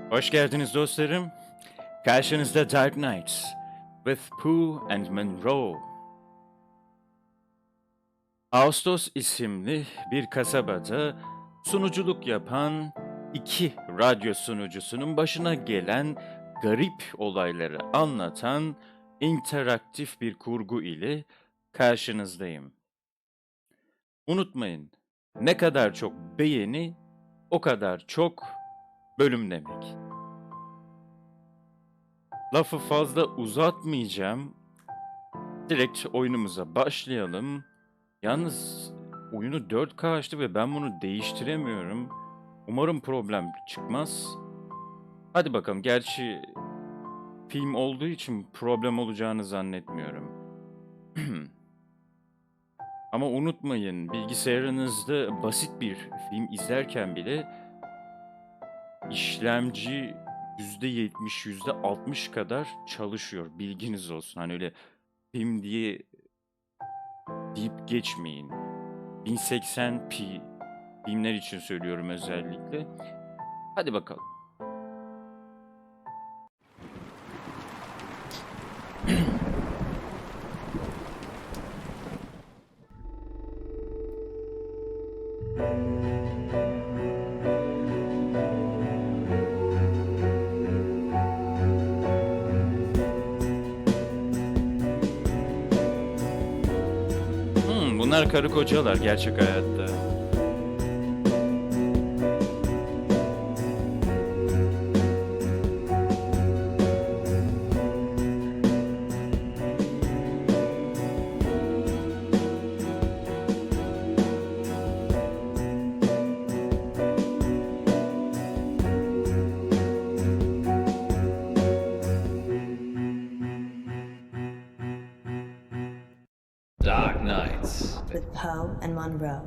Hoş geldiniz dostlarım. Karşınızda Dark Knights with Poe and Munro. Ağustos isimli bir kasabada sunuculuk yapan iki radyo sunucusunun başına gelen garip olayları anlatan interaktif bir kurgu ile karşınızdayım. Unutmayın, ne kadar çok beğeni, o kadar çok bölüm demek. Lafı fazla uzatmayacağım. Direkt oyunumuza başlayalım. Yalnız oyunu 4K açtı ve ben bunu değiştiremiyorum. Umarım problem çıkmaz. Hadi bakalım. Gerçi film olduğu için problem olacağını zannetmiyorum. Ama unutmayın, bilgisayarınızda basit bir film izlerken bile işlemci %70, %60 kadar çalışıyor. Bilginiz olsun. Hani öyle film diye deyip geçmeyin. 1080p filmler için söylüyorum özellikle. Hadi bakalım. Bunlar karı kocalar gerçek hayatta. Dark Knights with Poe and Munro.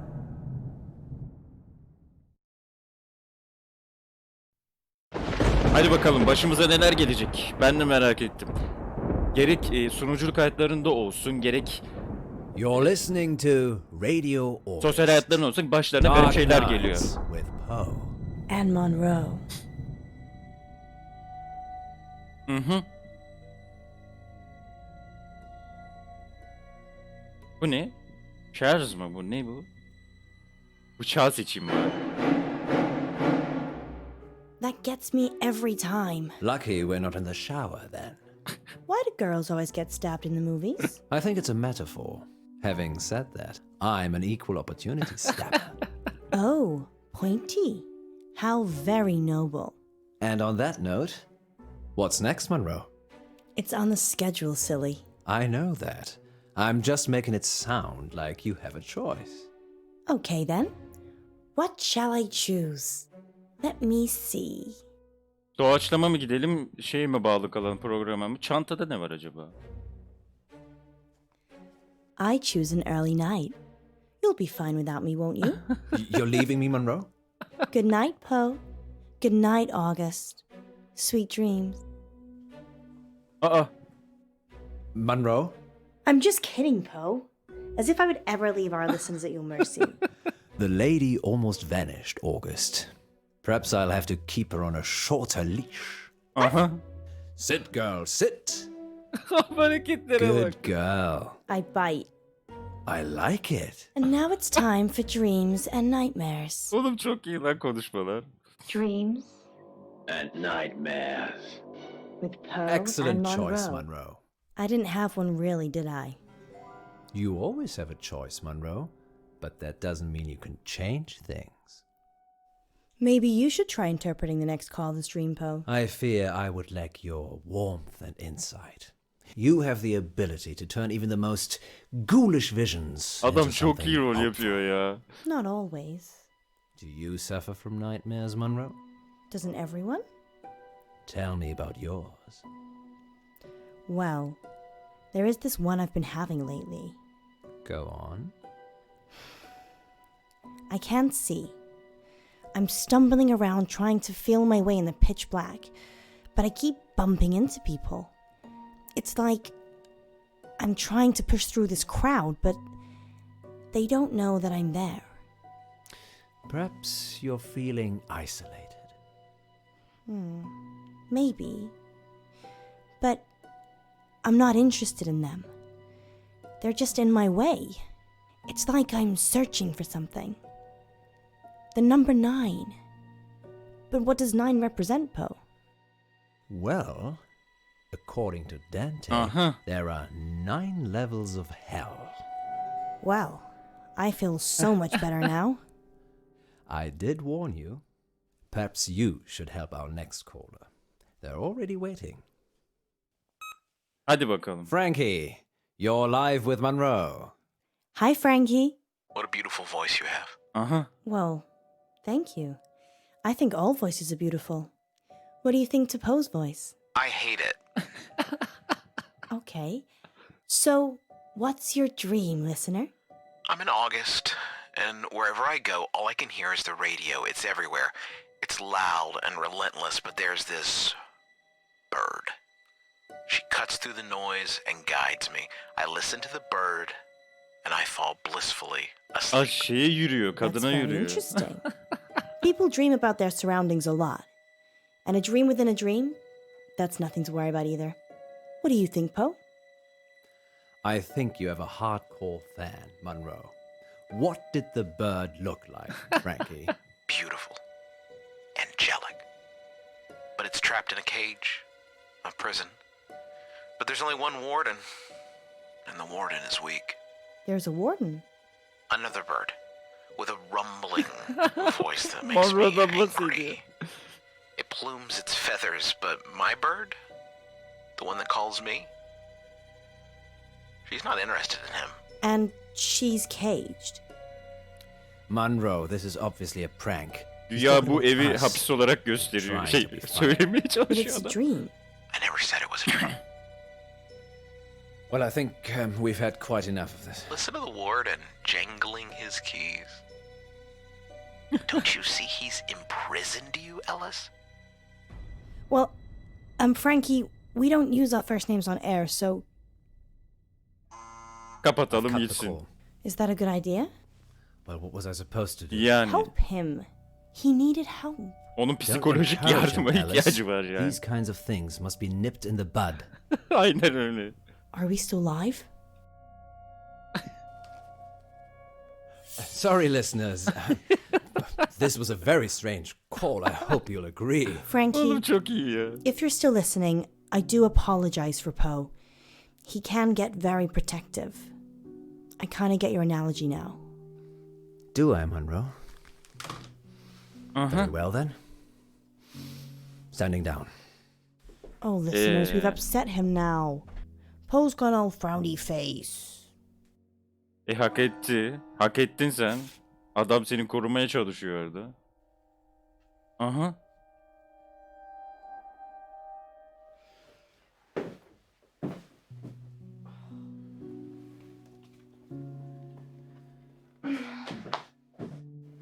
Hadi bakalım başımıza neler gelecek. Ben de merak ettim. Gerek sunuculuk hayatlarında olsun, gerek You're listening to Radio Orcs. sosyal hayatlarında olsun başlarına böyle şeyler geliyor. With Poe. And Munro. Hı. Bu ne? Şarj mı bu? Ne bu? Bıçağı seçeyim ben. That gets me every time. Lucky we're not in the shower then. Why do girls always get stabbed in the movies? I think it's a metaphor. Having said that, I'm an equal opportunity stabber. Oh, pointy. How very noble. And on that note, what's next, Munro? It's on the schedule, silly. I know that. I'm just making it sound like you have a choice. Okay then. What shall I choose? Let me see. Doğaçlama mı gidelim, şeye mi bağlı kalan programa mı? Çantada ne var acaba? I choose an early night. You'll be fine without me, won't you? You're leaving me, Munro? Good night, Poe. Good night, August. Sweet dreams. Aa, Munro? I'm just kidding, Poe. As if I would ever leave our listeners at your mercy. The lady almost vanished, August. Perhaps I'll have to keep her on a shorter leash. aha. Sit, girl, sit. Hareketlere bak. Good girl. I bite. I like it. And now it's time for dreams and nightmares. Oğlum çok iyi lan konuşmalar. Dreams and nightmares. with Poe Excellent and choice, Munro. Munro. I didn't have one really, did I? You always have a choice, Munro, but that doesn't mean you can change things. Maybe you should try interpreting the next call this dream, Poe. I fear I would lack your warmth and insight. You have the ability to turn even the most ghoulish visions Adam into çok iyi something rol helpful. yapıyor ya. Not always. Do you suffer from nightmares, Munro? Doesn't everyone? Tell me about yours. Well, there is this one I've been having lately. Go on. I can't see. I'm stumbling around trying to feel my way in the pitch black, but I keep bumping into people. It's like I'm trying to push through this crowd, but they don't know that I'm there. Perhaps you're feeling isolated. Maybe. But I'm not interested in them. They're just in my way. It's like I'm searching for something. The number 9. But what does 9 represent, Poe? Well, according to Dante, there are 9 levels of hell. Well, I feel so much better now. I did warn you. Perhaps you should help our next caller. They're already waiting. Hadi bakalım. Frankie, you're live with Munro. Hi, Frankie. What a beautiful voice you have. Aha. Well, thank you. I think all voices are beautiful. What do you think to Poe's voice? I hate it. Okay. So, what's your dream, listener? I'm in August, and wherever I go, all I can hear is the radio. It's everywhere. It's loud and relentless, but there's this bird. She cuts through the noise and guides me. I listen to the bird, and I fall blissfully asleep. Şeye yürüyor, That's kadına very yürüyor. interesting. People dream about their surroundings a lot. And a dream within a dream, that's nothing to worry about either. What do you think, Poe? I think you have a hardcore fan, Munro. What did the bird look like, Frankie? Beautiful. Angelic. But it's trapped in a cage. A prison. But there's only one warden. And the warden is weak. There's a warden. Another bird. With a rumbling voice that makes me Monroe'dan bahsediyor. angry. It plumes its feathers, but my bird, the one that calls me, she's not interested in him. And she's caged. Munro, this is obviously a prank. Dünya bu evi hapis olarak gösteriyor. Söylemeye But çalışıyor it's a adam. dream. I never said it was a dream. Well, I think we've had quite enough of this. Listen to the warden jangling his keys. Don't you see he's imprisoned you, Ellis? Well, Frankie, we don't use our first names on air, so Kapatalım Cut the gitsin. call. is that a good idea? Well, what was I supposed to do? Yani Help him. He needed help. onun Don't psikolojik encourage him, yardıma Alice. ihtiyacı var yani. These kinds of things must be nipped in the bud. Aynen öyle. Are we still live? Sorry, listeners. This was a very strange call. I hope you'll agree. Frankie, Oğlum çok iyi ya. if you're still listening, I do apologize for Poe. He can get very protective. I kind of get your analogy now. Do I, Munro? Very well, then. Standing down. Oh, listeners, we've Yeah. upset him now. Poe's got all frowny face. Hak etti. Hak ettin sen. Adam seni korumaya çalışıyor orada. Aha.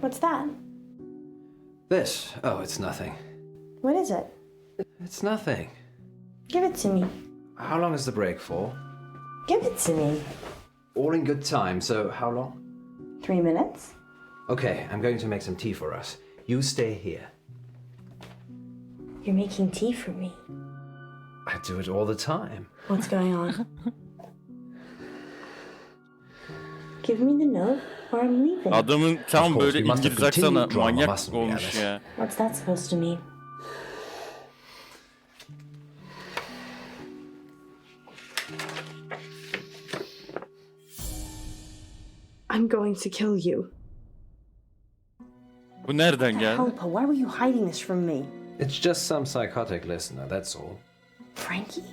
What's that? This? Oh, it's nothing. What is it? It's nothing. Give it to me. How long is the break for? Give it to me. All in good time, so how long? 3 minutes? Okay, I'm going to make some tea for us. You stay here. You're making tea for me. I do it all the time. What's going on? Give me the note or I'm leaving. Adamın tam Of course, böyle we must have İngiliz aksanı continued drama, manyak mustn't we, olmuş Alice? ya. What's that supposed to mean? I'm going to kill you. Bu nereden geldi? Help, why were you hiding this from me? It's just some psychotic listener, that's all. Frankie?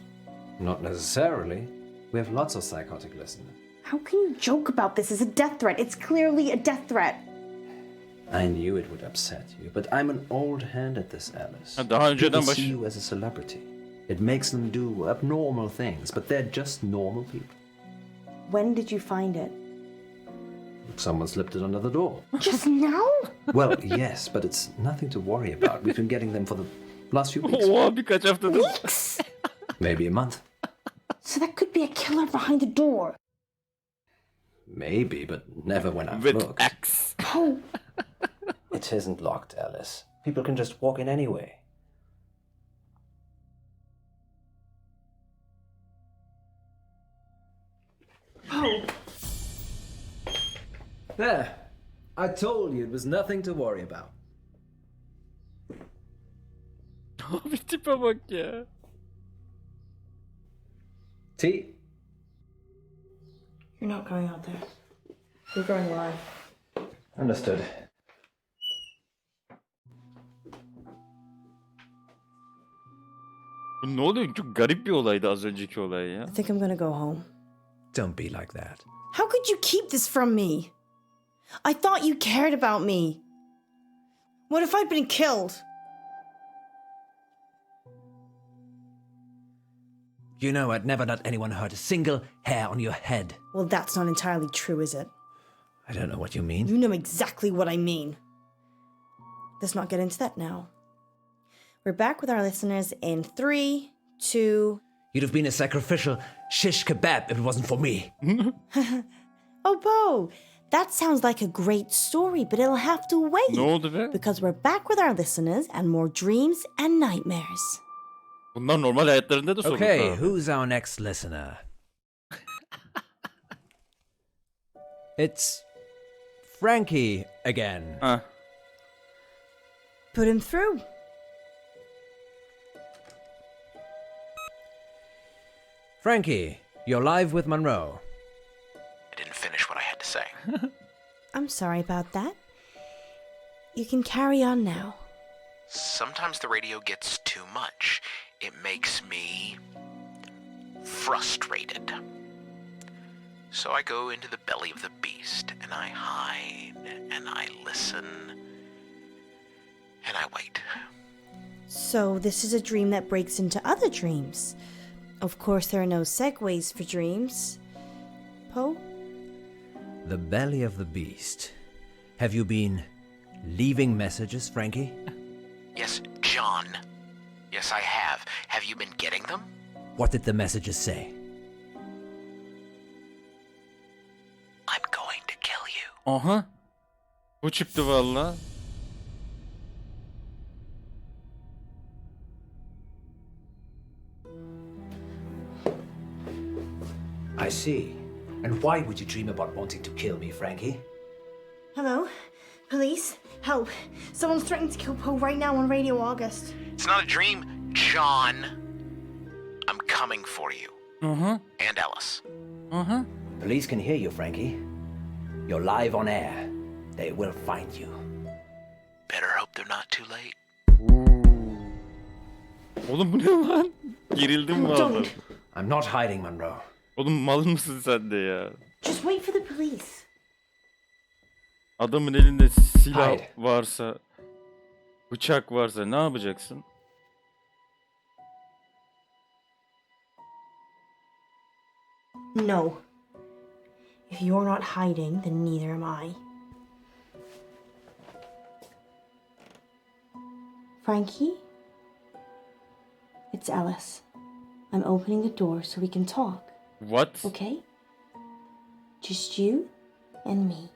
Not necessarily. We have lots of psychotic listeners. How can you joke about this as a death threat? It's clearly a death threat. I knew it would upset you, but I'm an old hand at this, Alice. Ha, daha önceden People see baş... you as a celebrity. It makes them do abnormal things, but they're just normal people. When did you find it? Someone slipped it under the door. Just now? Well, yes, but it's nothing to worry about. We've been getting them for the last few weeks. Oha birkaç haftadır. Weeks? Maybe a month. So that could be a killer behind the door. Maybe, but never when I've With looked. axe. Oh, It isn't locked, Alice. People can just walk in anyway. There. I told you it was nothing to worry about. Abi tipe bak ya. Tea? You're not going out there. You're going live. Understood. Bu ne oluyor? Çok garip bir olaydı az önceki olay ya. I think I'm gonna go home. Don't be like that. How could you keep this from me? I thought you cared about me. What if I'd been killed? You know I'd never let anyone hurt a single hair on your head. Well, that's not entirely true, is it? I don't know what you mean. You know exactly what I mean. Let's not get into that now. We're back with our listeners in 3, 2... You'd have been a sacrificial shish kebab if it wasn't for me. Oh, Poe, that sounds like a great story, but it'll have to wait. Ne oldu be? Because we're back with our listeners and more dreams and nightmares. Bunlar normal hayatlarında da sorun. Okay, who's our next listener? It's Frankie again. Ha. Put him through. Frankie, you're live with Munro. I didn't finish what I had to say. I'm sorry about that. You can carry on now. Sometimes the radio gets too much. It makes me frustrated. So I go into the belly of the beast, and I hide, and I listen, and I wait. So this is a dream that breaks into other dreams. Of course, there are no segues for dreams. Poe? The belly of the beast. Have you been leaving messages, Frankie? Yes, John. Yes, I have. Have you been getting them? What did the messages say? I'm going to kill you. Aha. Bu çıktı valla. I see. And why would you dream about wanting to kill me, Frankie? Hello? Police? Help. Someone's threatening to kill Poe right now on Radio August. It's not a dream, John. I'm coming for you. Aha. And Ellis. Aha. Police can hear you, Frankie. You're live on air. They will find you. Better hope they're not too late. Oğlum bu ne lan? Gerildim valla. I'm not hiding, Munro. Oğlum mal mısın sen de ya? Just wait for the police. Adamın elinde silah Hayır. varsa, bıçak varsa ne yapacaksın? No. If you're not hiding, then neither am I. Frankie? It's Ellis. I'm opening the door so we can talk, What? okay? Just you and me.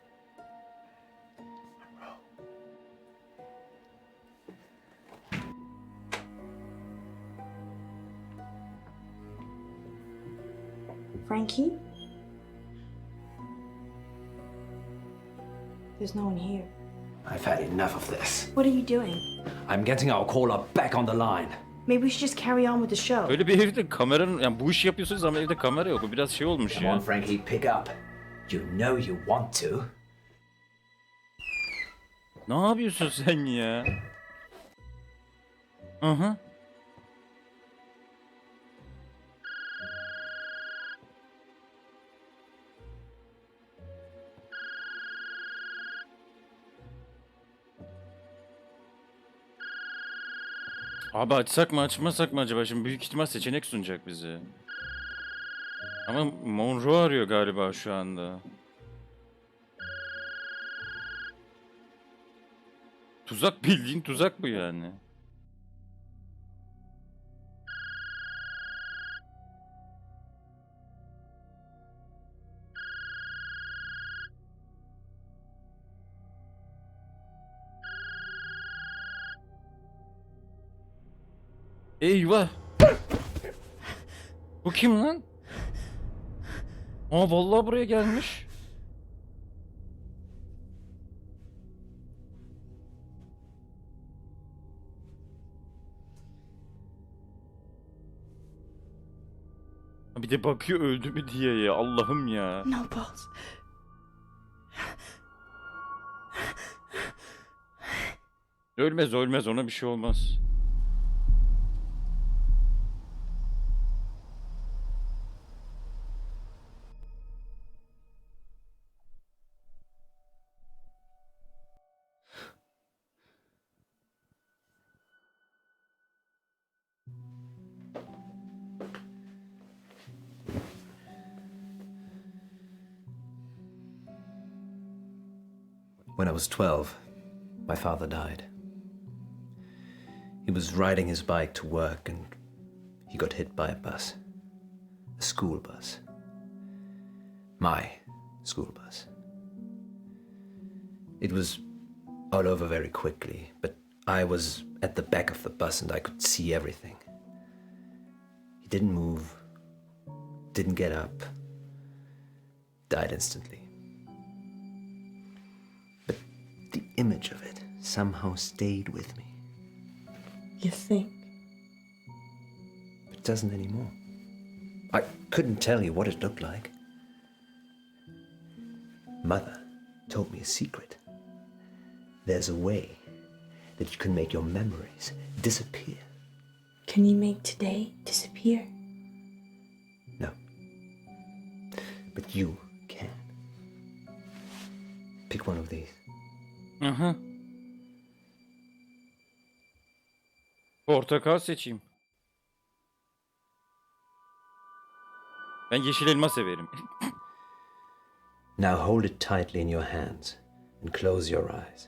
Frankie? There's no one here. I've had enough of this. What are you doing? I'm getting our caller back on the line. Maybe we should just carry on with the show. Öyle bir evde kameranın, yani bu işi yapıyorsunuz ama evde kamera yok. Bu biraz şey olmuş Come on, ya. Frankie, pick up. You know you want to. Ne yapıyorsun sen ya? Aha. Abi açsak mı açmasak mı acaba? Şimdi büyük ihtimal seçenek sunacak bize. Ama Munro arıyor galiba şu anda. Tuzak, bildiğin tuzak bu yani. Eyvah! Bu kim lan? Aa vallahi buraya gelmiş. Bir de bakıyor öldü mü diye ya. Allah'ım ya. No, boss. Ölmez ölmez, ona bir şey olmaz. When I was 12, my father died. He was riding his bike to work and he got hit by a bus. A school bus. My school bus. It was all over very quickly, but I was at the back of the bus and I could see everything. He didn't move, didn't get up, died instantly. But the image of it somehow stayed with me. You think? It doesn't anymore. I couldn't tell you what it looked like. Mother told me a secret. There's a way that you can make your memories disappear. Can you make today disappear? No. But you can. Pick one of these. Aha. Portakal seçeyim. Ben yeşil elma severim. Now hold it tightly in your hands and close your eyes.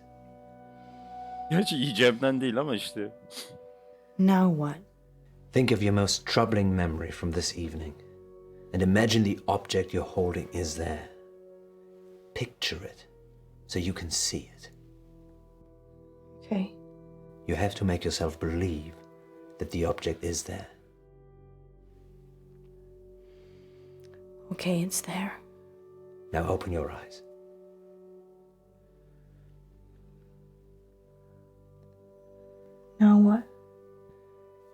Gerçi yiyeceğimden değil ama işte. Now what? Think of your most troubling memory from this evening and imagine the object you're holding is there. Picture it so you can see it. Okay. You have to make yourself believe that the object is there. Okay, it's there. Now open your eyes. Now what?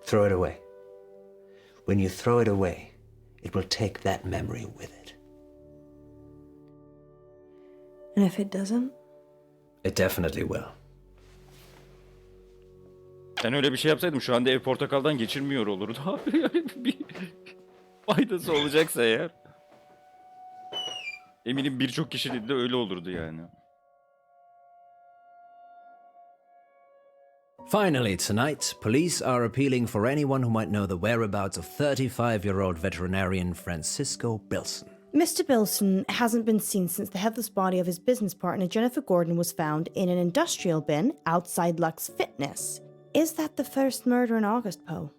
Throw it away. When you throw it away, it will take that memory with it. And if it doesn't? It definitely will. Ben öyle bir şey yapsaydım şu anda ev portakaldan geçirmiyor olurdu abi. Yani bir faydası olacaksa eğer. Eminim birçok kişinin de öyle olurdu yani. Finally, tonight, police are appealing for anyone who might know the whereabouts of 35-year-old veterinarian Francisco Bilson. Mr. Bilson hasn't been seen since the headless body of his business partner Jennifer Gordon was found in an industrial bin outside Lux Fitness. Is that the first murder in August, Poe?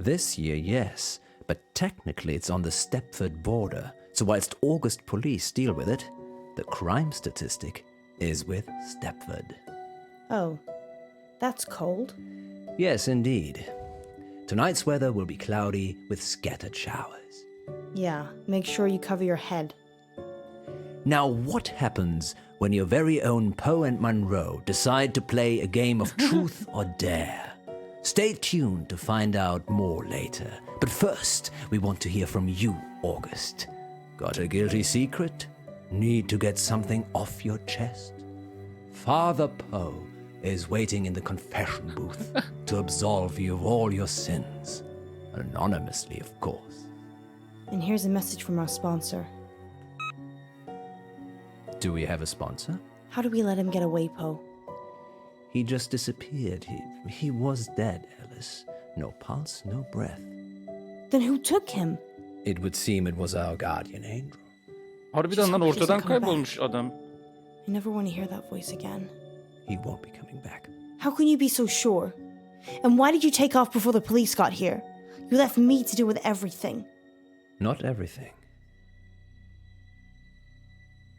This year, yes, but technically it's on the Stepford border, so whilst August police deal with it, the crime statistic is with Stepford. Oh, that's cold. Yes, indeed. Tonight's weather will be cloudy with scattered showers. Yeah, make sure you cover your head. Now, what happens when your very own Poe and Munro decide to play a game of truth or dare? Stay tuned to find out more later. But first, we want to hear from you, August. Got a guilty secret? Need to get something off your chest? Father Poe is waiting in the confession booth to absolve you of all your sins. Anonymously, of course. And here's a message from our sponsor. Do we have a sponsor? How do we let him get away, Poe? He just disappeared. He was dead, Alice. No pulse, no breath. Then who took him? It would seem it was our guardian angel. Harbiden lan Just hope he ortadan doesn't come kaybolmuş adam. I never want to hear that voice again. He won't be coming back. How can you be so sure? And why did you take off before the police got here? You left me to deal with everything. Not everything.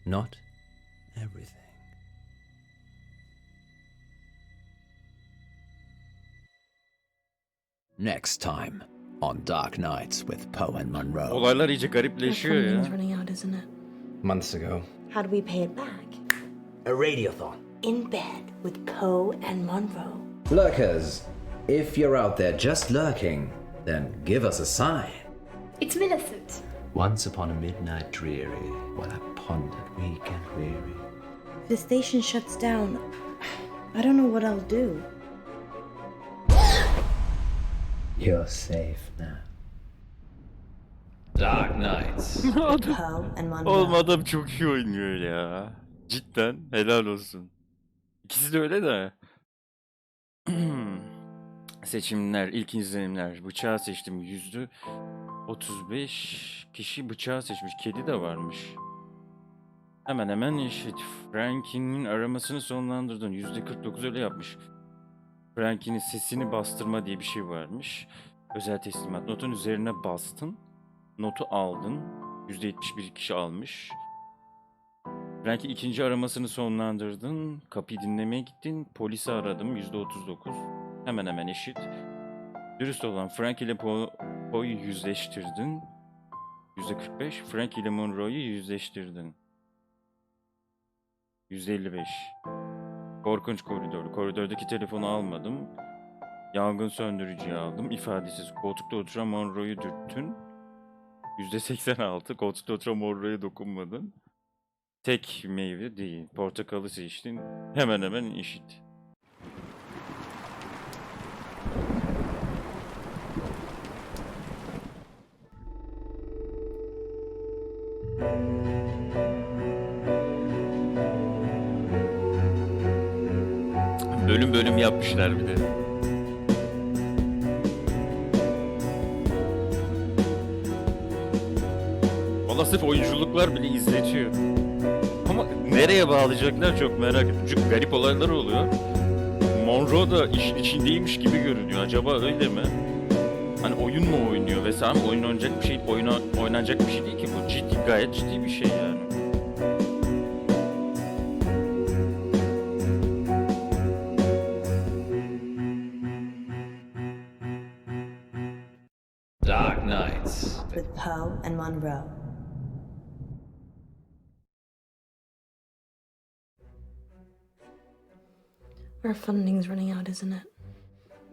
Not everything. Next time on Dark Nights with Poe and Munro. Olaylar iyice Our garipleşiyor funding's ya. running out, isn't it? Months ago. How do we pay it back? A radiothon. In bed with Poe and Munro. Lurkers, if you're out there just lurking, then give us a sign. It's Millicent. Once upon a midnight dreary, while I pondered weak and weary. If the station shuts down, I don't know what I'll do. You're safe now. Dark Nights. Poe and Munro. Oğlum adam çok iyi oynuyor ya. Cidden helal olsun. İkisi de öyle de. Seçimler, ilk izlenimler. Bıçağı seçtim. %35 kişi bıçağı seçmiş. Kedi de varmış. Hemen hemen eşit. Frankie'nin aramasını sonlandırdın. %49 öyle yapmış. Frankie'nin sesini bastırma diye bir şey varmış. Özel teslimat. Notun üzerine bastın. Notu aldın. %71 kişi almış. Frankie ikinci aramasını sonlandırdın. Kapıyı dinlemeye gittin. Polisi aradım. %39. Hemen hemen eşit. Dürüst olan Frankie ile Poe'yu yüzleştirdin. %45. Frankie ile Munro'yu yüzleştirdin. %55. Korkunç koridor. Koridordaki telefonu almadım. Yangın söndürücüyü aldım. İfadesiz. Koltukta oturan Munro'yu dürttün. %86. Koltukta oturan Munro'ya dokunmadın. Tek meyve değil. Portakalı seçtin. Hemen hemen eşit. Bölüm bölüm yapmışlar bir de. Valla sırf oyunculuklar bile izletiyor. Ama nereye bağlayacaklar çok merak ettim. Çünkü garip olaylar oluyor. Munro da işin içindeymiş gibi görünüyor. Acaba öyle mi? Hani oyun mu oynuyor vesaire? Oyun oynanacak bir şey, oynanacak bir şey değil ki bu. Ciddi, gayet ciddi bir şey yani. Dark Nights. With Poe and Munro. Our funding's running out, isn't it?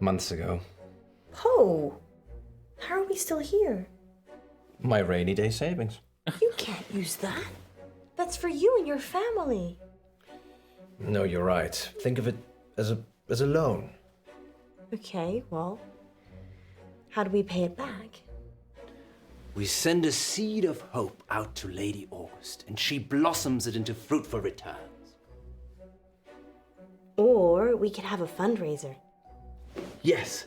Months ago. Poe! How are we still here? My rainy day savings. You can't use that. That's for you and your family. No, you're right. Think of it as a loan. Okay, well, how do we pay it back? We send a seed of hope out to Lady August, and she blossoms it into fruitful returns. Or we could have a fundraiser. Yes,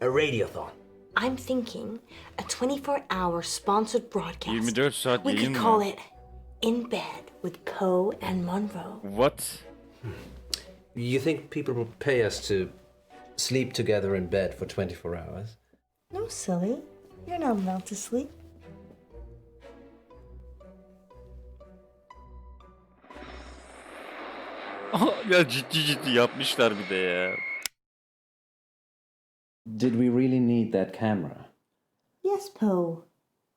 a radiothon. I'm thinking a 24-hour sponsored broadcast. 24 saat We yayın could call mı? it In Bed with Poe and Munro. What? You think people will pay us to sleep together in bed for 24 hours? No, silly. You're not allowed to sleep. Ya ciddi yapmışlar bir de ya. Did we really need that camera? Yes, Poe.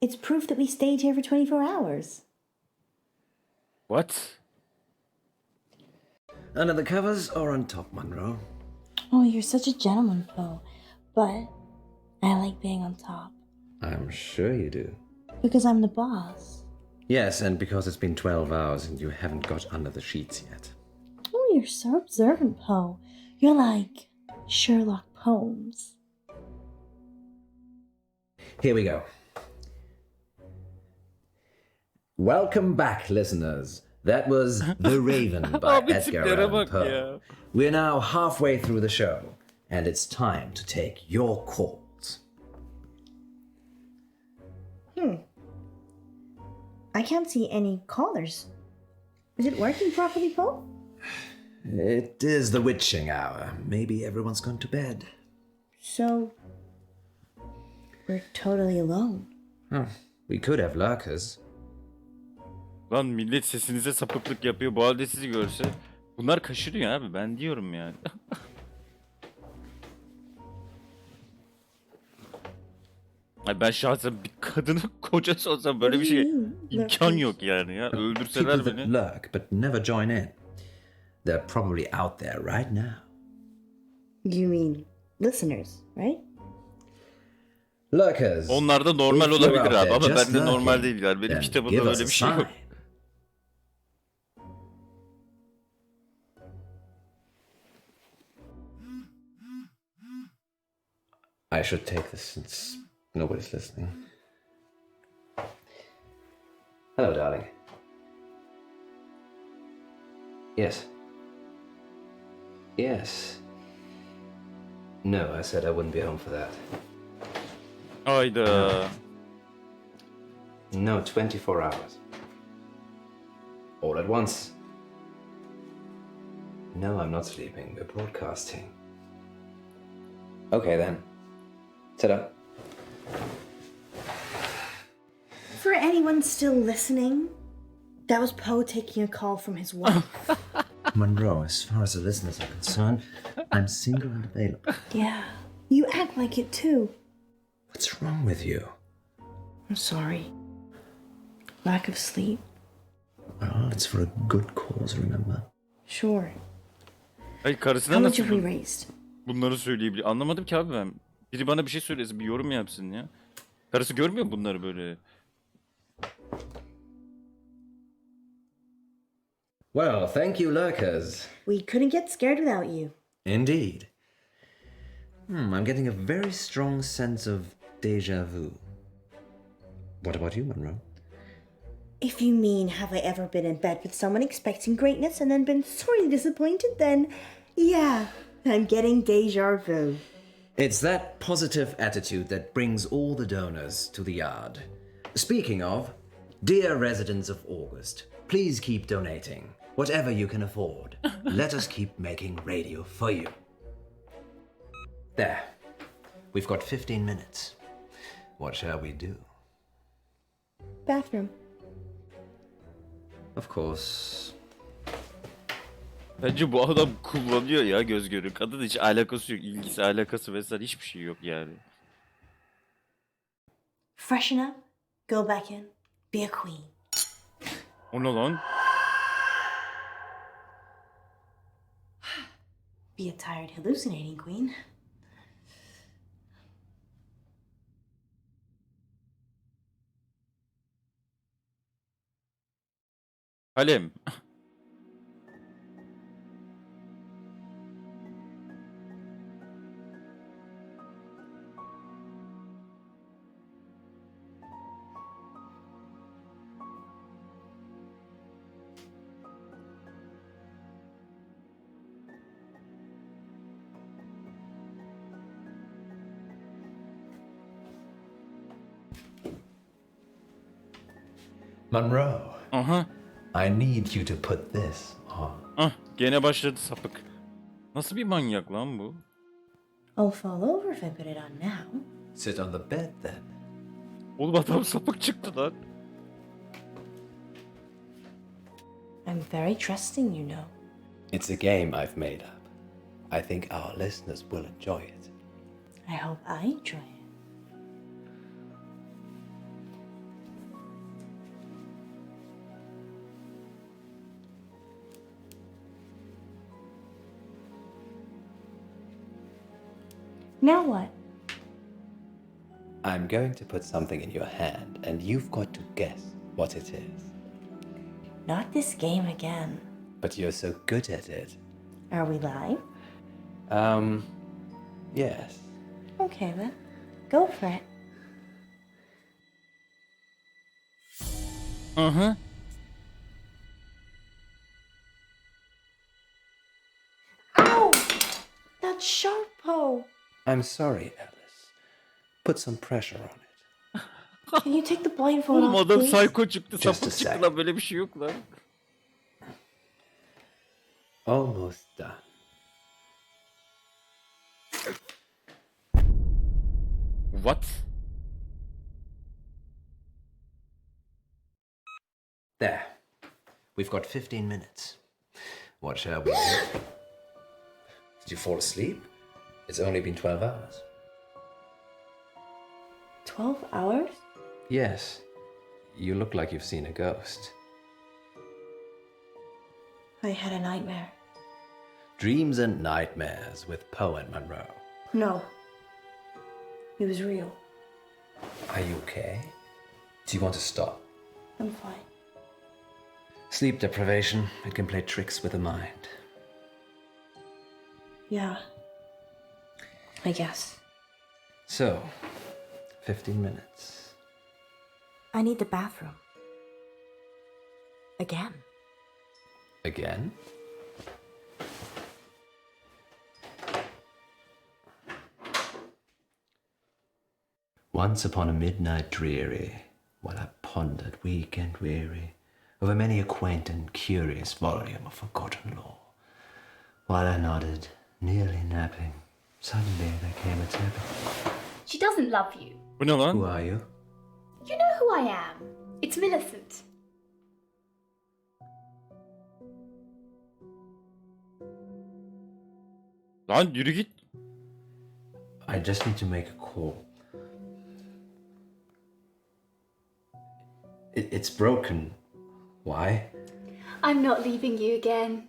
It's proof that we stayed here for 24 hours. What? Under the covers or on top, Munro? Oh, you're such a gentleman, Poe. But I like being on top. I'm sure you do. Because I'm the boss. Yes, and because it's been 12 hours and you haven't got under the sheets yet. Oh, you're so observant, Poe. You're like Sherlock Holmes. Here we go. Welcome back, listeners. That was The Raven by Abi Edgar tiplere Allan bak Poe. ya. We're now halfway through the show, and it's time to take your calls. I can't see any callers. Is it working properly, Poe? It is the witching hour. Maybe everyone's gone to bed. So, we're totally alone. Oh, we could have lurkers. Lan millet sesinize sapıklık yapıyor. Bu halde sizi görse. Bunlar kaşırıyor abi. Ben diyorum yani. Ay ben şahsen bir kadının kocası olsam böyle bir şey imkan yok yani ya. Öldürseler People that beni. lurk but never join in. They're probably out there right now. You mean listeners, right? Lurkers. Onlarda normal if you're olabilir out abi there ama just bende normal lurking, değil yani. Benim then kitabımda give us öyle a bir şey yok. sign. I should take this since nobody's listening. Hello, darling. Yes. Yes. No, I said I wouldn't be home for that. Hayda. No, 24 hours. All at once. No, I'm not sleeping. We're broadcasting. Okay, then. Ta-da. For anyone still listening, that was Poe taking a call from his wife. Munro, as far as the listeners are concerned, I'm single and available. Yeah, you act like it too. What's wrong with you? I'm sorry. Lack of sleep. Well, it's for a good cause, remember? Sure. Hayır, karısına How much nasıl have we raised? bunları söyleyebiliyor? Anlamadım ki abi ben. Biri bana bir şey söylesin, bir yorum yapsın ya. Karısı görmüyor mu bunları böyle? Well, thank you, lurkers. We couldn't get scared without you. Indeed. I'm getting a very strong sense of déjà vu. What about you, Munro? If you mean, have I ever been in bed with someone expecting greatness and then been sorely disappointed, then yeah, I'm getting deja vu. It's that positive attitude that brings all the donors to the yard. Speaking of, dear residents of August, please keep donating. Whatever you can afford. Let us keep making radio for you. There. We've got 15 minutes. What shall we do? Bathroom. Of course. Bence bu adam kullanıyor ya göz görü. Kadın hiç alakası yok. İlgisi, alakası vesaire hiçbir şey yok yani. Freshen up, go back in, be a queen. O ne lan? Be a tired, hallucinating queen. Kalem. Munro, Aha. I need you to put this on. Ah, gene başladı sapık. Nasıl bir manyak lan bu? I'll fall over if I put it on now. Sit on the bed then. Oğlum adam sapık çıktı lan. I'm very trusting, you know. It's a game I've made up. I think our listeners will enjoy it. I hope I enjoy it. Now what? I'm going to put something in your hand, and you've got to guess what it is. Not this game again. But you're so good at it. Are we live? Yes. Okay then. Go for it. Aha. Ow! That's sharp, Poe. I'm sorry, Alice. Put some pressure on it. Can you take the blindfold Oğlum off, adam please? psycho çıktı, Just a sapık çıktı sec. lan, böyle bir şey yok lan. Almost done. What? There. We've got 15 minutes. What shall we do? Did you fall asleep? It's only been 12 hours. 12 hours? Yes. You look like you've seen a ghost. I had a nightmare. Dreams and Nightmares with Poe and Munro. No. It was real. Are you okay? Do you want to stop? I'm fine. Sleep deprivation, it can play tricks with the mind. Yeah. I guess. So, 15 minutes. I need the bathroom. Again. Again? Once upon a midnight dreary, while I pondered weak and weary over many a quaint and curious volume of forgotten lore, while I nodded, nearly napping, suddenly there came a tapping. She doesn't love you. Bu ne lan? Who are you? You know who I am. It's Millicent. Lan yürü git. I just need to make a call. It's broken. Why? I'm not leaving you again.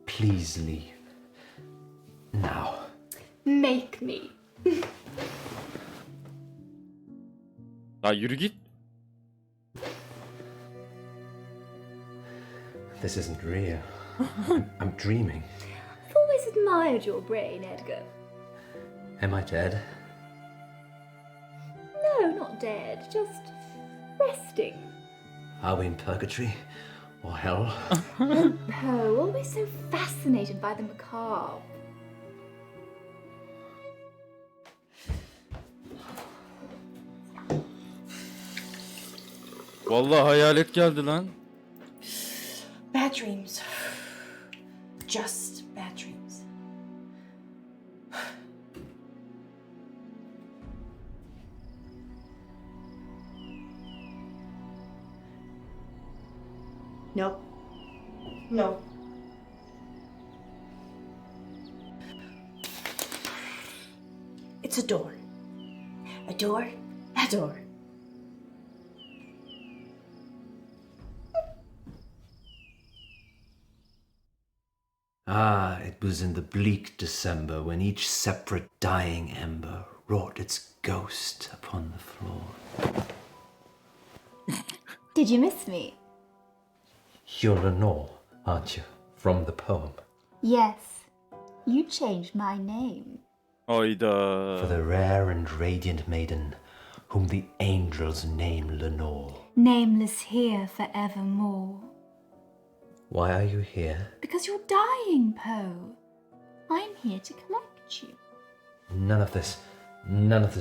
Please leave. Now. Make me. Lan yürü git. This isn't real. I'm dreaming. I've always admired your brain, Edgar. Am I dead? No, not dead. Just resting. Are we in purgatory? Or hell? Poe, always so fascinated by the macabre. Vallahi hayalet geldi lan. Bad dreams. Just bad dreams. Nope. No. It's a door. A door. A door. Ah, it was in the bleak December when each separate dying ember wrought its ghost upon the floor. Did you miss me? You're Lenore, aren't you? From the poem. Yes. You changed my name. For Hayda. the rare and radiant maiden whom the angels name Lenore. Nameless here forevermore. Why are you here? Because you're dying, Poe. I'm here to collect you. None of this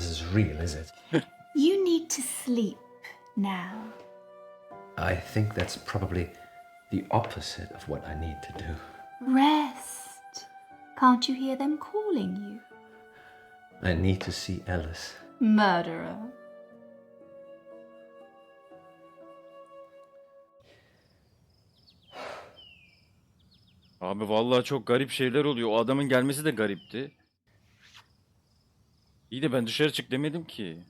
is real, is it? You need to sleep now. I think that's probably the opposite of what I need to do. Rest. Can't you hear them calling you? I need to see Alice. Murderer. Abi vallahi çok garip şeyler oluyor. O adamın gelmesi de garipti. İyi de ben dışarı çık demedim ki.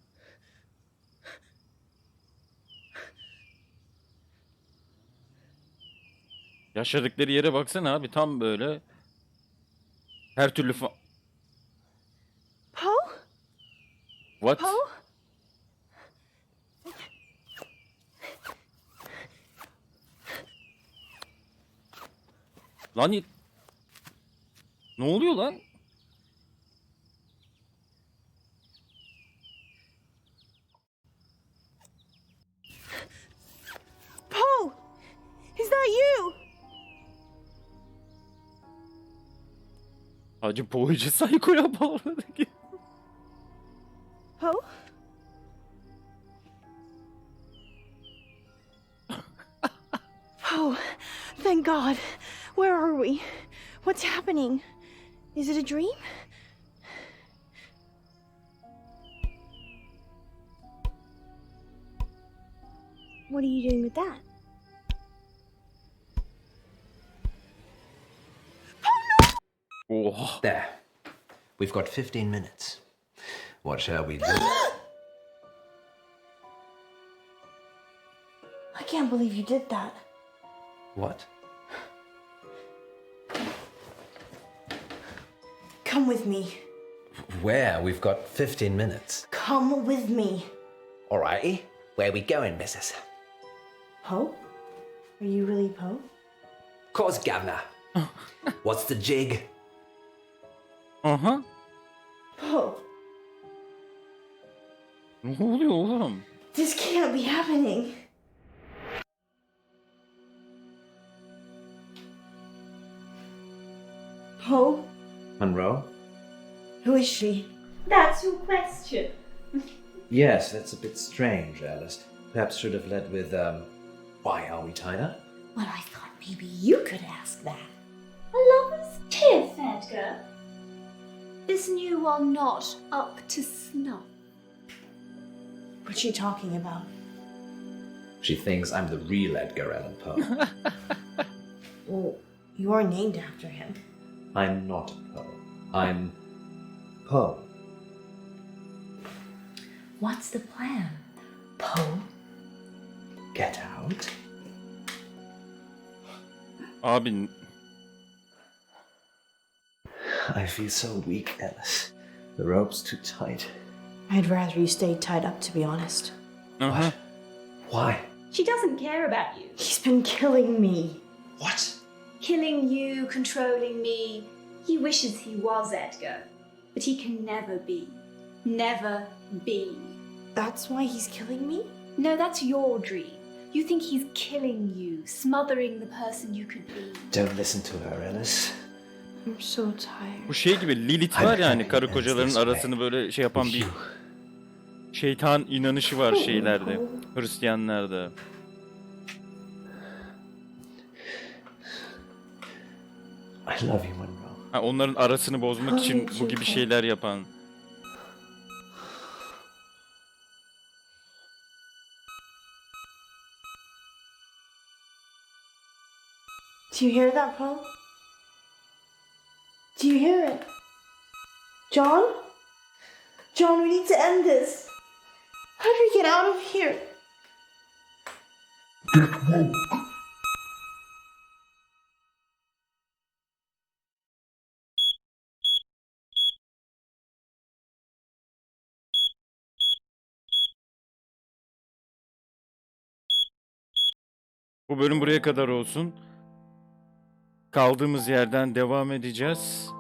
Yaşadıkları yere baksana abi, tam böyle her türlü Poe? What? Poe? Lan ne oluyor lan? Poe! Is that you? Hacı Poe'cu Psycho'ya bağladı ki. Poe? Poe, thank God. Where are we? What's happening? Is it a dream? What are you doing with that? Oha. There. We've got 15 minutes. What shall we do? I can't believe you did that. What? Come with me. Where? We've got 15 minutes. Come with me. Alrighty. Where we going, missus? Poe? Are you really Poe? Course, governor. What's the jig? Aha. Poe, Ne oluyor oğlum? this can't be happening. Poe? Munro? Who is she? That's your question. Yes, that's a bit strange, Alice. Perhaps should have led with, why are we tied up? Well, I thought maybe you could ask that. A lover's tiff, Edgar. Isn't you are not up to snuff? What's she talking about? She thinks I'm the real Edgar Allan Poe. Well, you are named after him. I'm not Poe. I'm Poe. What's the plan, Poe? Get out? Abi I feel so weak, Alice. The rope's too tight. I'd rather you stayed tied up, to be honest. aha. Why? She doesn't care about you. He's been killing me. What? Killing you, controlling me. He wishes he was Edgar, but he can never be. Never be. That's why he's killing me? No, that's your dream. You think he's killing you, smothering the person you could be. Don't listen to her, Alice. I'm so tired. Bu şey gibi Lilith var ya hani karı kocaların arasını böyle şey yapan bir şeytan inanışı var şeylerde. Hristiyanlarda. I love you, Munro. Ha, onların arasını bozmak için bu gibi şeyler yapan. Do you hear that, Poe? Do you hear it? John? John, we need to end this. How do we get out of here? Bu bölüm buraya kadar olsun. Kaldığımız yerden devam edeceğiz.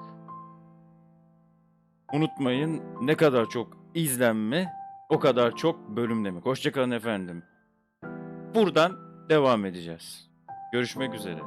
Unutmayın, ne kadar çok izlenme, o kadar çok bölüm demek. Hoşça kalın efendim. Buradan devam edeceğiz. Görüşmek üzere.